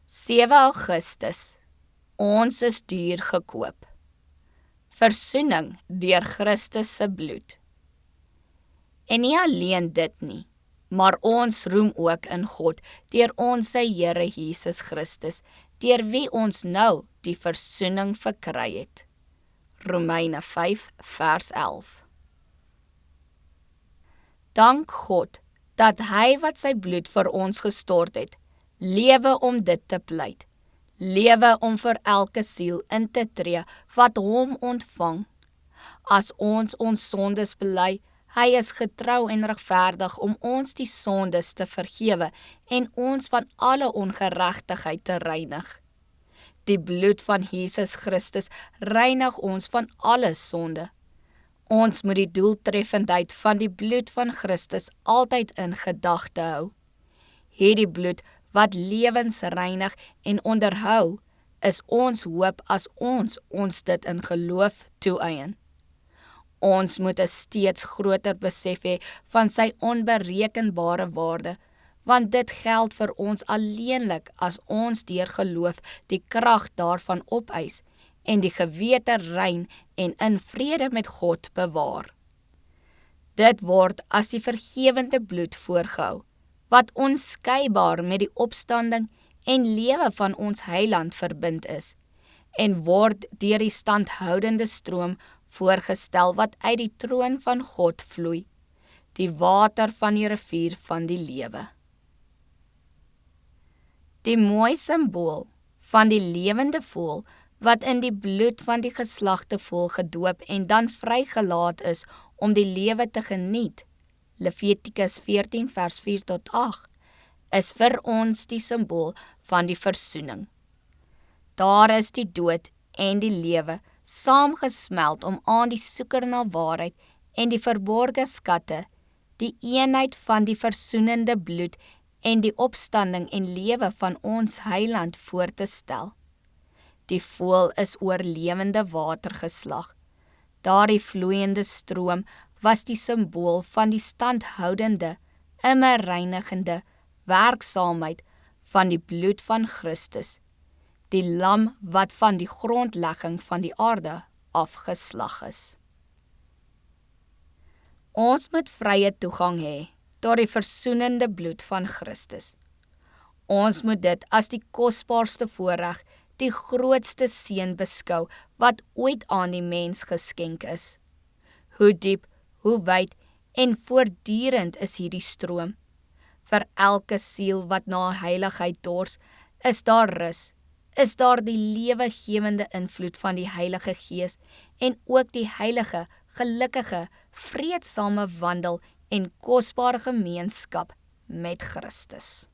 7 Augustus. Ons is duur gekoop. Versoening deur Christus se bloed. En nie alleen dit nie, maar ons roem ook in God deur ons Here Jesus Christus, deur wie ons nou die versoening verkry het. Romeine 5 vers 11. Dank God dat hy wat sy bloed vir ons gestort het, lewe om dit te pleit, lewe om vir elke siel in te tree wat hom ontvang. As ons sondes bely, hy is getrou en regverdig om ons die sondes te vergewe en ons van alle ongeregtigheid te reinig. Die bloed van Jesus Christus reinig ons van alle sonde. Ons moet die doeltreffendheid van die bloed van Christus altyd in gedagte hou. Hierdie bloed wat lewens reinig en onderhou, is ons hoop as ons dit in geloof toeëien. Ons moet 'n steeds groter besef hê van sy onberekenbare waarde, want dit geld vir ons alleenlik as ons deur geloof die krag daarvan opeis en die gewete rein en in vrede met God bewaar. Dit word as die vergewende bloed voorgehou, wat onskeibaar met die opstanding en lewe van ons Heiland verbind is, en word deur die standhoudende stroom voorgestel wat uit die troon van God vloei, die water van die rivier van die lewe. Die mooi simbool van die lewende voël wat in die bloed van die geslagte voël gedoop en dan vrygelaat is om die lewe te geniet, Levitikus 14 vers 4 tot 8, is vir ons die simbool van die versoening. Daar is die dood en die lewe saamgesmeld om aan die soeker na waarheid en die verborgde skatte, die eenheid van die versoenende bloed en die opstanding en lewe van ons Heiland voor te stel. Die voël is oor lewende water geslag. Daardie vloeiende stroom was die simbool van die standhoudende, immer reinigende werksaamheid van die bloed van Christus, die lam wat van die grondlegging van die aarde afgeslag is. Ons moet vrye toegang hê tot die versoenende bloed van Christus. Ons moet dit as die kosbaarste voorreg, die grootste seën beskou wat ooit aan die mens geskenk is. Hoe diep, hoe wyd en voortdurend is hierdie stroom. Vir elke siel wat na heiligheid dors, is daar rus, is daar die lewegewende invloed van die Heilige Gees en ook die heilige, gelukkige, vreedsame wandel en kosbare gemeenskap met Christus.